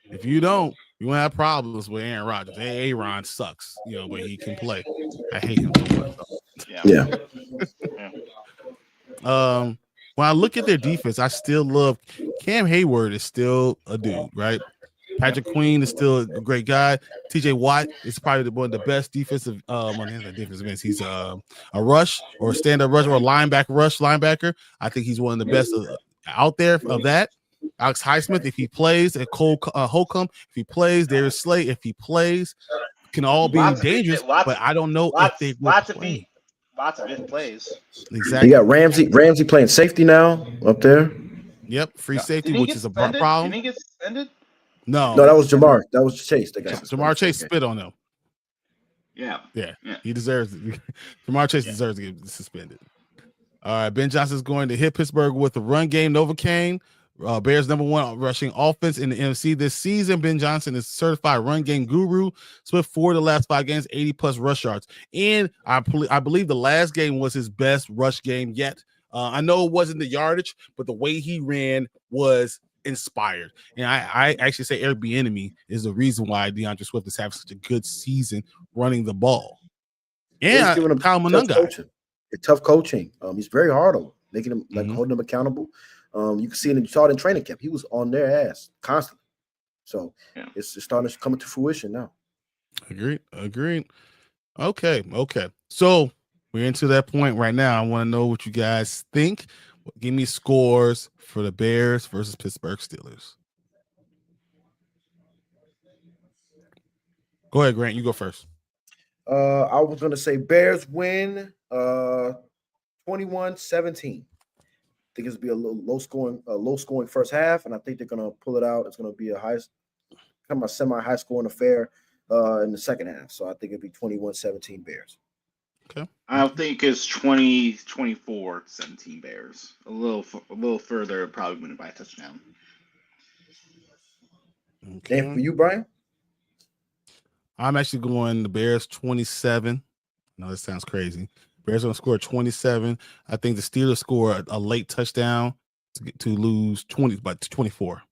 If you don't, you're going to have problems with Aaron Rodgers. Aaron sucks, but he can play. I hate him so much. Yeah. When I look at their defense, I still love Cam Hayward is still a dude, right? Patrick Queen is still a great guy. TJ Watt is probably one of the best defensive defensive ends. He's a rush or a stand-up rush or a linebacker. I think he's one of the best out there of that. Alex Highsmith, if he plays, and Cole Holcomb, if he plays, Darius Slay, if he plays, can all be dangerous. But I don't know if they play. Lots of it plays. Exactly. You got Ramsey playing safety now up there. Yep, free safety, which is a problem. Did he get suspended? No, that was Jamar. That was Chase. Jamar Chase spit on him. Yeah. He deserves it. Jamar Chase deserves to get suspended. All right, Ben Johnson's going to hit Pittsburgh with the run game. Novocaine, Bears #1 rushing offense in the NFC this season. Ben Johnson is certified run game guru. Split 4 of the last 5 games, 80+ rush yards. And I believe the last game was his best rush game yet. I know it wasn't the yardage, but the way he ran was inspired. And I actually say Eric Bieniemy is the reason why DeAndre Swift is having such a good season running the ball. And giving him tough coaching. He's very hard on him, making him holding him accountable. You can see it. You saw it in training camp. He was on their ass constantly. So it's starting to come to fruition now. Agreed. Okay. So we're into that point right now. I want to know what you guys think. Give me scores for the Bears versus Pittsburgh Steelers. Go ahead, Grant. You go first. I was going to say Bears win 21-17. I think it's going to be a low scoring first half, and I think they're going to pull it out. It's going to be a semi-high scoring affair in the second half. So I think it'll be 21-17 Bears. Okay. I think it's 20-24-17 Bears. A little further, probably winning by a touchdown. Okay. And for you, Brian? I'm actually going the Bears 27. No, that sounds crazy. Bears going to score 27. I think the Steelers score a late touchdown to lose 24.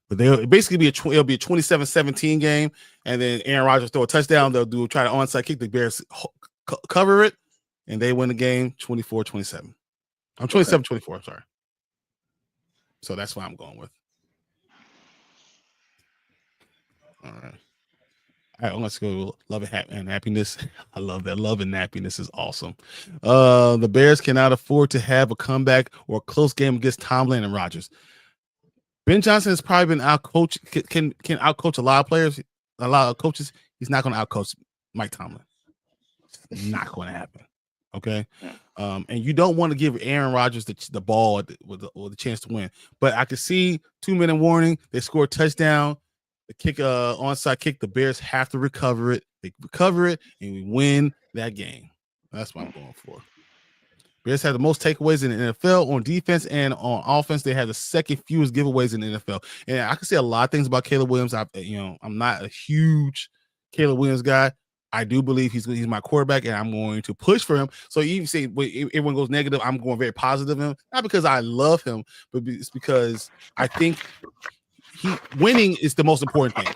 But it'll basically be it'll be a 27-17 game, and then Aaron Rodgers throw a touchdown. They'll try to onside kick. The Bears cover it, and they win the game 24-27. I'm 27-24. I'm sorry. So that's what I'm going with. All right. All right, let's go. Love and happiness. I love that. Love and happiness is awesome. The Bears cannot afford to have a comeback or a close game against Tomlin and Rodgers. Ben Johnson has probably been outcoached. Can outcoach a lot of players, a lot of coaches. He's not going to outcoach Mike Tomlin. Not going to happen. Okay. And you don't want to give Aaron Rodgers the ball with the chance to win. But I could see 2-minute warning. They score a touchdown. The kick, onside kick. The Bears have to recover it. They recover it, and we win that game. That's what I'm going for. Bears have the most takeaways in the NFL on defense, and on offense, they have the second fewest giveaways in the NFL. And I can say a lot of things about Caleb Williams. I'm not a huge Caleb Williams guy. I do believe he's my quarterback, and I'm going to push for him. So you say everyone goes negative, I'm going very positive in him. Not because I love him, but it's because I think winning is the most important thing.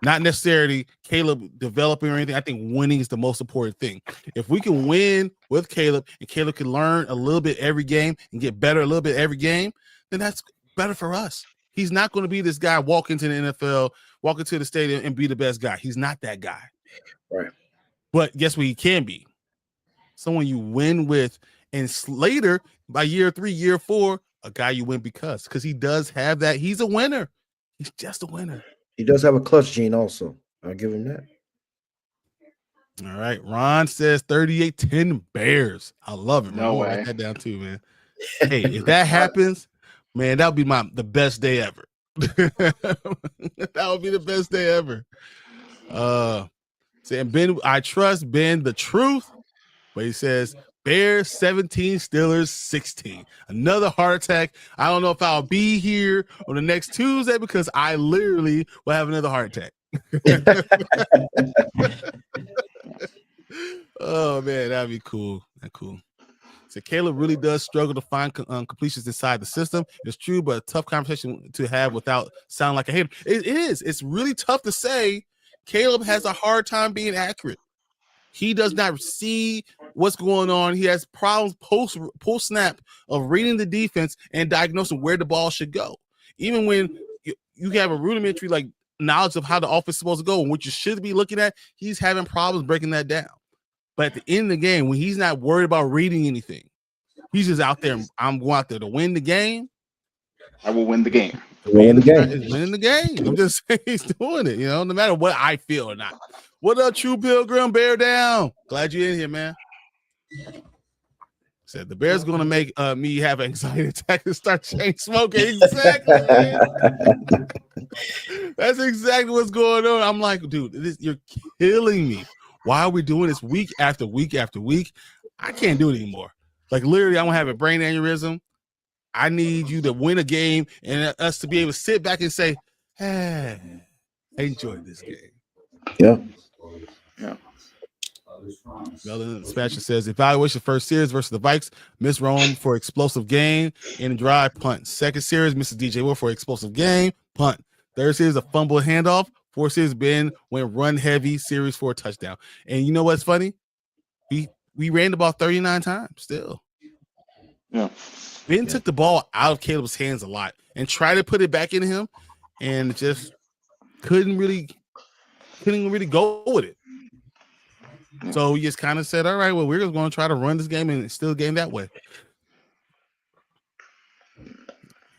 Not necessarily Caleb developing or anything. I think winning is the most important thing. If we can win with Caleb, and Caleb can learn a little bit every game and get better a little bit every game, then that's better for us. He's not going to be this guy walk into the NFL, walk into the stadium and be the best guy. He's not that guy. Right. But guess what he can be? Someone you win with, and later by year 3, year 4, a guy you win because he does have that. He's a winner. He's just a winner. He does have a clutch gene also. I'll give him that. All right. Ron says 38-10 Bears. I love it. No way. Write that down too, man. Hey, if that happens, man, that would be the best day ever. That would be the best day ever. Saying Ben, I trust Ben the truth, but he says Bears 17, Steelers 16. Another heart attack. I don't know if I'll be here on the next Tuesday because I literally will have another heart attack. Oh man, that'd be cool. That's cool. So Caleb really does struggle to find completions inside the system. It's true, but a tough conversation to have without sounding like a hater. It is. It's really tough to say. Caleb has a hard time being accurate. He does not see what's going on. He has problems post snap of reading the defense and diagnosing where the ball should go. Even when you have a rudimentary like knowledge of how the offense is supposed to go and what you should be looking at, he's having problems breaking that down. But at the end of the game, when he's not worried about reading anything, he's just out there. I'm going out there to win the game. I will win the game. Winning the game. I'm just saying he's doing it, no matter what I feel or not. What up, True Pilgrim? Bear down. Glad you're in here, man. Said the Bears going to make me have an anxiety attack and start chain smoking. Exactly, man. That's exactly what's going on. I'm like, dude, you're killing me. Why are we doing this week after week after week? I can't do it anymore. Like, literally, I'm going to have a brain aneurysm. I need you to win a game and us to be able to sit back and say, hey, I enjoyed this game. Yeah. Melvin Dispatcher says, evaluation first series versus the Vikes. Miss Rome for explosive gain and drive punt. Second series, Mrs. DJ Wolf for explosive game, punt. Third series, a fumble handoff. Fourth series, Ben went run heavy series for a touchdown. And you know what's funny? We ran the ball 39 times still. Yeah. Ben took the ball out of Caleb's hands a lot and tried to put it back in him and just couldn't really go with it. So he just kind of said, all right, well, we're just going to try to run this game and still game that way.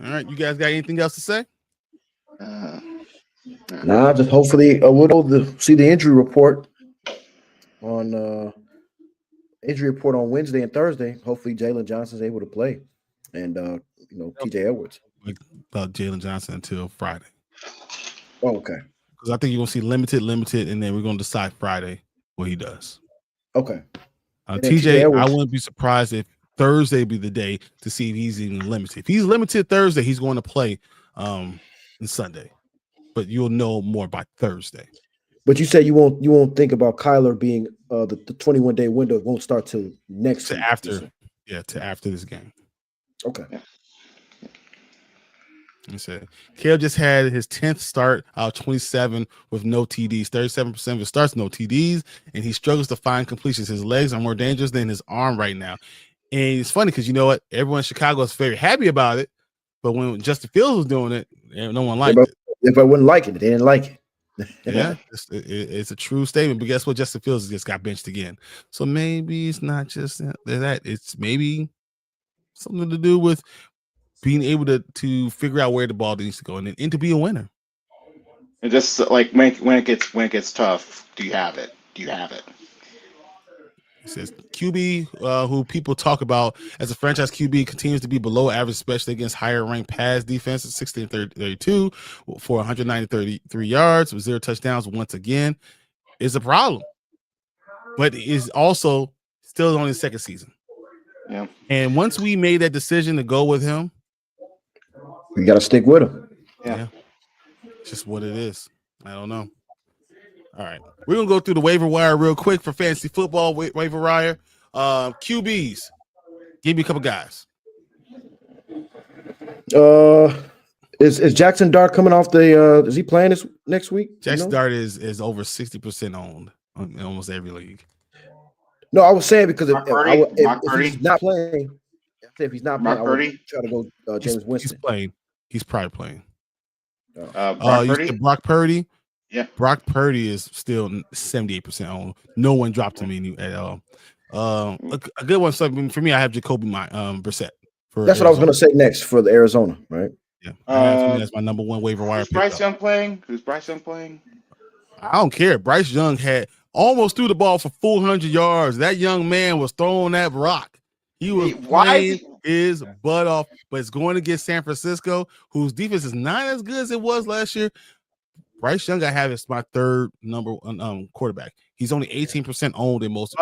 All right, you guys got anything else to say? Nah, just hopefully we'll see the injury report on Wednesday and Thursday. Hopefully Jalen Johnson's able to play, and TJ Edwards. About Jalen Johnson until Friday. Oh, okay. Because I think you're going to see limited, and then we're going to decide Friday what he does. Okay. TJ, I wouldn't be surprised if Thursday be the day to see if he's even limited. If he's limited Thursday, he's going to play on Sunday. But you'll know more by Thursday. But you say you won't think about Kyler being the 21-day window won't start till next week. To after this game. Okay. I said Caleb just had his 10th start out of 27 with no TDs. 37% of his starts, no TDs, and he struggles to find completions. His legs are more dangerous than his arm right now. And it's funny because you know what? Everyone in Chicago is very happy about it, but when Justin Fields was doing it, no one liked it. If I wouldn't like it, they didn't like it. Yeah, it's a true statement. But guess what? Justin Fields just got benched again. So maybe it's not just that. It's maybe something to do with being able to figure out where the ball needs to go and to be a winner. And just like when it gets tough, do you have it? It says QB, who people talk about as a franchise QB, continues to be below average, especially against higher ranked pass defenses. 16-32 for 133 yards with 0 touchdowns. Once again, is a problem, but is also still on his second season. Yeah. And once we made that decision to go with him, we got to stick with him. Yeah. It's just what it is. I don't know. All right. We're going to go through the waiver wire real quick for fantasy football waiver wire. QBs. Give me a couple guys. Is Jackson Dart coming off the is he playing this next week? Jackson Dart is over 60% owned in almost every league. No, I was saying because if he's not playing, I would try to go James Winston. He's playing. He's probably playing. Brock Purdy? Yeah. Brock Purdy is still 78% owned. No one dropped him at all. A good one. So for me, I have Jacoby Brissett. That's what I was going to say next for the Arizona, right? Yeah. That's my number one waiver wire. Who's Bryce Young playing? I don't care. Bryce Young had almost threw the ball for 400 yards. That young man was throwing that rock. He was playing his butt off, but it's going against San Francisco, whose defense is not as good as it was last year. Bryce Young, I have is my third number one quarterback. He's only 18% owned in most.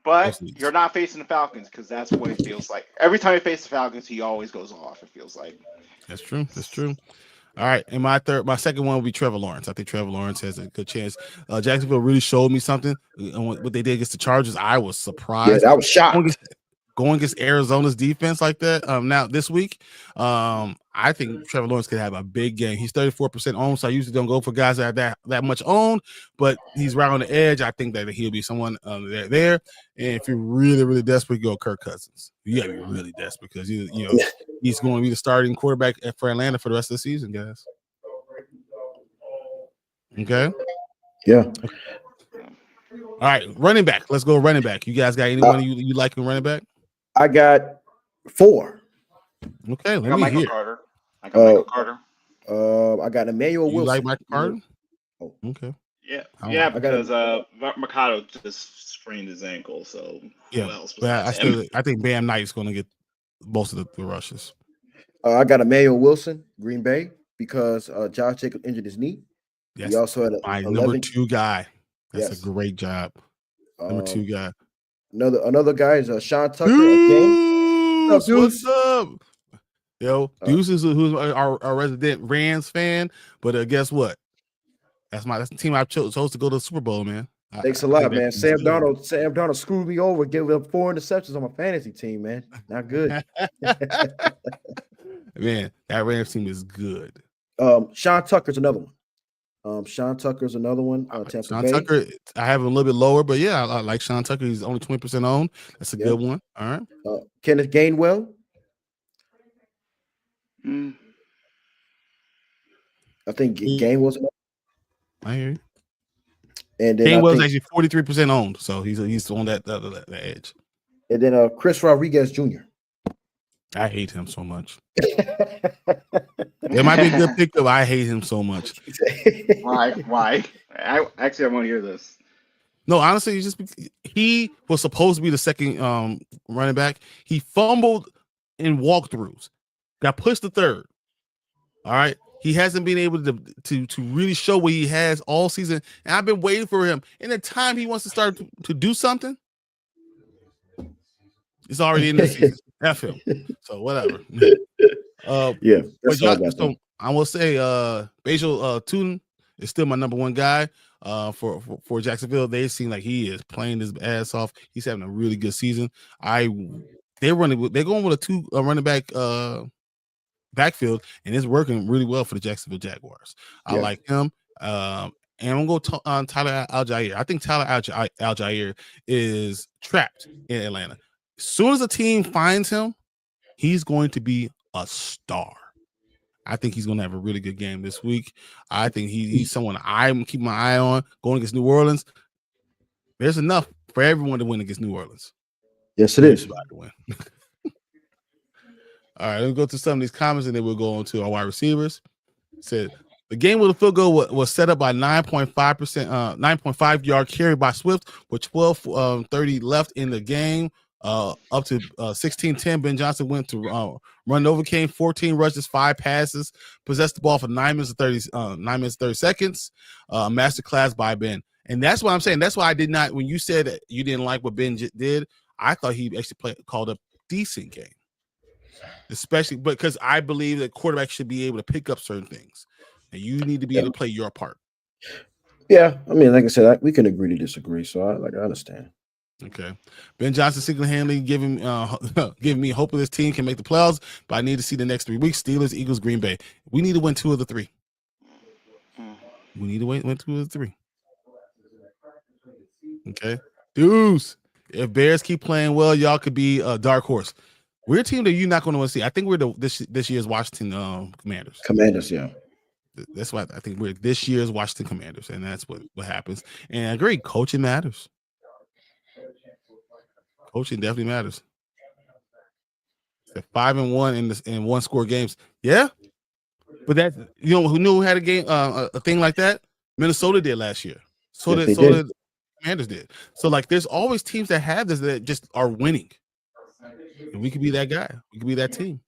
But you're not facing the Falcons because that's what it feels like. Every time you face the Falcons, he always goes off. It feels like. That's true. That's true. All right, and my second one will be Trevor Lawrence. I think Trevor Lawrence has a good chance. Jacksonville really showed me something. What they did against the Chargers, I was surprised. Yeah, I was shocked. Going against Arizona's defense like that now this week, I think Trevor Lawrence could have a big game. He's 34% owned, so I usually don't go for guys that are that much owned, but he's right on the edge. I think that he'll be someone there. And if you're really, really desperate, go Kirk Cousins. You got to be really desperate because he's going to be the starting quarterback for Atlanta for the rest of the season, guys. Okay? Yeah. All right, running back. Let's go running back. You guys got anyone you like in running back? I got 4. Okay, let me hear. Carter. I got Michael Carter. I got Emmanuel Wilson. You like Michael Carter? Oh, okay. Yeah, because Mercado just sprained his ankle, so yeah. But I think Bam Knight's going to get most of the rushes. I got Emmanuel Wilson, Green Bay, because Josh Jacobs injured his knee. Yes. He also had my number 2 guy. That's a great job. Number 2 guy. Another guy is Sean Tucker. What's up? Yo, Deuce is who's our resident Rams fan, but guess what? That's the team I chose to go to the Super Bowl, man. Thanks a lot, man. Sam Darnold screwed me over, giving up 4 interceptions on my fantasy team, man. Not good. Man, that Rams team is good. Sean Tucker's another one. Sean Tucker's another one. Sean Tucker, I have him a little bit lower, but yeah, I like Sean Tucker. He's only 20% owned. That's a good one. All right. Kenneth Gainwell. I think Gainwell's another. I hear you. And then Gainwell's actually 43% owned, so he's on that edge. And then Chris Rodriguez Jr. I hate him so much. It might be a good pick, but I hate him so much. Why? I want to hear this. No, honestly, he was supposed to be the second running back. He fumbled in walkthroughs, got pushed to third. All right. He hasn't been able to really show what he has all season. And I've been waiting for him. And the time he wants to start to do something, it's already in the season. F him. So whatever. Yeah. So I will say Basil Tootin is still my number 1 guy for Jacksonville. They seem like he is playing his ass off. He's having a really good season. They're going with a 2 running back backfield, and it's working really well for the Jacksonville Jaguars. I like him. And I'm going to go on Tyler Algier. I think Tyler Algier is trapped in Atlanta. As soon as a team finds him, he's going to be a star. I think he's going to have a really good game this week. I think he's someone I'm keeping my eye on going against New Orleans. There's enough for everyone to win against New Orleans. Yes, it is. All right, let's go to some of these comments, and then we'll go on to our wide receivers. It said the game with a field goal was set up by 9.5 yard carry by Swift with 12:30 left in the game. Up to 16-10, Ben Johnson went to run Novocaine, 14 rushes, 5 passes, possessed the ball for 9 minutes and 30 seconds. Masterclass by Ben. And that's what I'm saying. That's why I did not, when you said that you didn't like what Ben did, I thought he actually called a decent game. Especially because I believe that quarterbacks should be able to pick up certain things. And you need to be able to play your part. Yeah. I mean, like I said, we can agree to disagree. So I understand. Okay. Ben Johnson single-handedly giving me hope that this team can make the playoffs, but I need to see the next 3 weeks. Steelers, Eagles, Green Bay. We need to win 2 of the 3. We need to win 2 of the 3. Okay. Deuce. If Bears keep playing well, y'all could be a dark horse. We're a team that you're not going to want to see. I think we're this year's Washington Commanders. Commanders, yeah. That's why I think we're this year's Washington Commanders, and that's what happens. And I agree, coaching matters. Coaching definitely matters. They're 5-1 in 1-score games. Yeah, but that who knew who had a game a thing like that? Minnesota did last year. So the Commanders did. So like, there's always teams that have this that just are winning. And we could be that guy. We could be that team.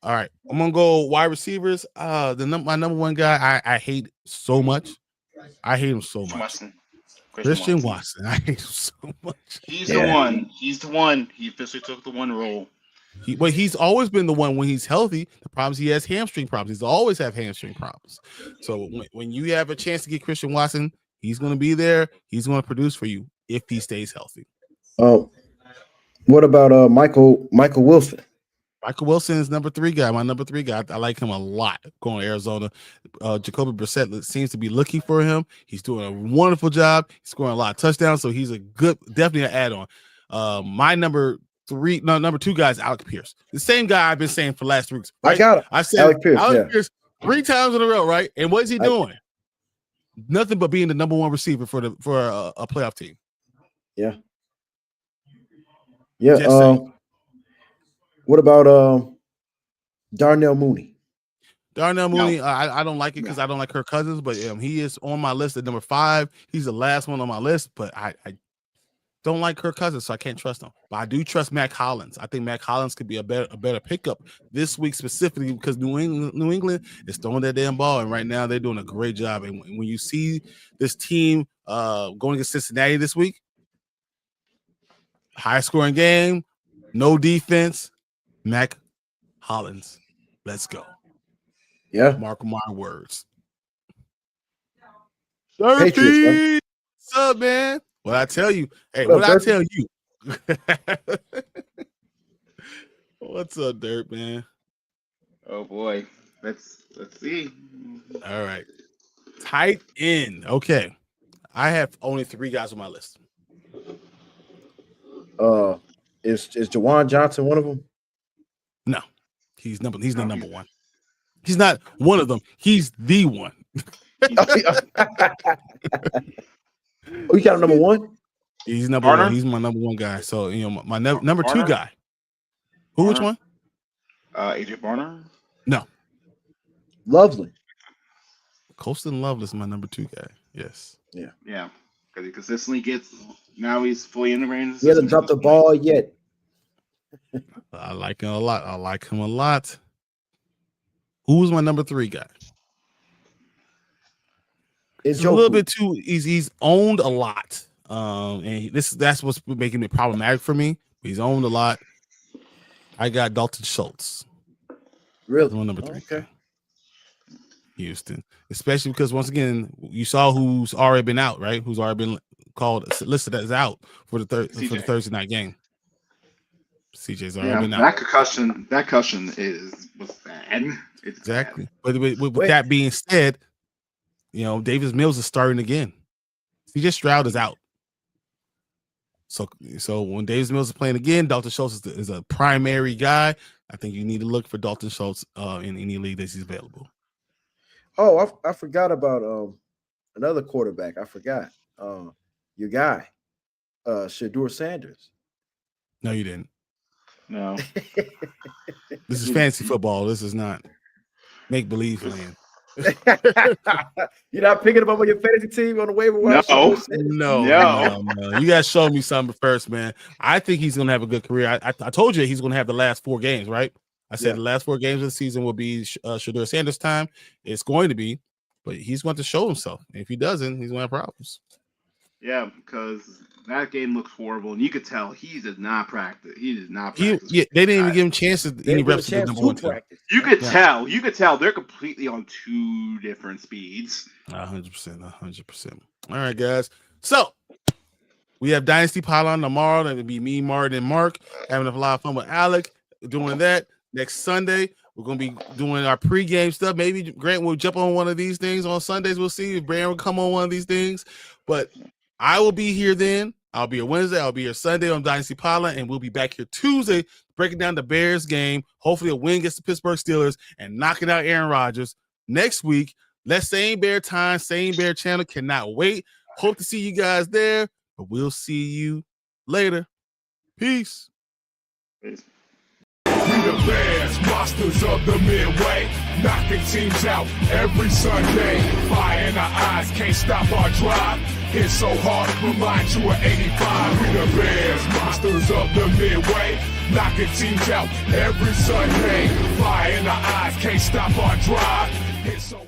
All right. I'm gonna go wide receivers. My number one guy I hate so much. I hate him so much. Christian Watson. I hate him so much. He's the one. He's the one. He officially took the one role. But he's always been the one when he's healthy. The problem is he has hamstring problems. He's always have hamstring problems. So when you have a chance to get Christian Watson, he's going to be there. He's going to produce for you if he stays healthy. Oh, what about Michael Wilson? Michael Wilson is number 3 guy. My number 3 guy. I like him a lot going to Arizona. Jacoby Brissett seems to be looking for him. He's doing a wonderful job. He's scoring a lot of touchdowns. So he's definitely an add-on. My number 2 guys, Alec Pierce. The same guy I've been saying for last 3 weeks. Right? I got it. I said Alec Pierce 3 times in a row, right? And what is he doing? Nothing but being the number 1 receiver for a playoff team. Yeah. Yeah. What about Darnell Mooney? Darnell Mooney, no. I don't like it because I don't like Kirk Cousins, but he is on my list at number 5. He's the last one on my list, but I don't like Kirk Cousins, so I can't trust him. But I do trust Mac Hollins. I think Mac Hollins could be a better pickup this week specifically because New England is throwing that damn ball, and right now they're doing a great job. And when you see this team going against Cincinnati this week, high scoring game, no defense, Mac Hollins, let's go. Yeah, mark my words. Patriots, what's up, man? What I tell you? Hey, what I tell you? What's up, Dirt, man? Oh boy, let's see. All right, tight end. Okay, I have only 3 guys on my list. Is Jawan Johnson one of them? No, he's the number 1. He's not one of them. He's the one. Oh, you got a number 1? He's number 1. He's my number 1 guy. So my number 2 guy. Who? Which one? AJ Barner. No. Lovely. Colston Lovely is my number 2 guy. Yes. Yeah. Because he consistently gets. Now he's fully integrated. He hasn't dropped the ball yet. I like him a lot. Who's my number 3 guy? It's a little bit too. He's owned a lot, and that's what's making it problematic for me. He's owned a lot. I got Dalton Schultz. Really? That's my number 3. Okay. Houston, especially because once again you saw who's already been out, right? Who's already been listed as out for the Thursday night game. CJ's already been out. That concussion was bad. It's exactly. Bad. But with that being said, Davis Mills is starting again. CJ Stroud is out. So when Davis Mills is playing again, Dalton Schultz is a primary guy. I think you need to look for Dalton Schultz in any league that he's available. Oh, I forgot about another quarterback. I forgot your guy, Shedeur Sanders. No, you didn't. No. This is fantasy football. This is not make-believe land. You're not picking him up on your fantasy team on the waiver wire? No. You guys show me something first, man. I think he's going to have a good career. I told you he's going to have the last 4 games, right? I said the last 4 games of the season will be Shedeur Sanders' time. It's going to be, but he's going to show himself. If he doesn't, he's going to have problems. Yeah, because that game looks horrible, and you could tell he did not practice. He did not practice. They didn't even give him chances. Any reps to number 1 practice. You could tell. You could tell they're completely on 2 different speeds. 100%. All right, guys. So we have Dynasty Pylon tomorrow. That would be me, Martin, and Mark having a lot of fun with Alec doing that. Next Sunday, we're going to be doing our pregame stuff. Maybe Grant will jump on one of these things on Sundays. We'll see if Brand will come on one of these things. But I will be here then. I'll be here Wednesday. I'll be here Sunday on Dynasty Pylon, and we'll be back here Tuesday breaking down the Bears game. Hopefully a win against the Pittsburgh Steelers and knocking out Aaron Rodgers. Next week, let's same Bear time, same Bear channel. Cannot wait. Hope to see you guys there, but we'll see you later. Peace. We the the Bears, monsters of the Midway, knocking teams out every Sunday. Fire in our eyes, can't stop our drive. Hit so hard, remind you of 85. We the Bears, monsters of the Midway, knocking teams out every Sunday. Fire in our eyes, can't stop our drive. Hit so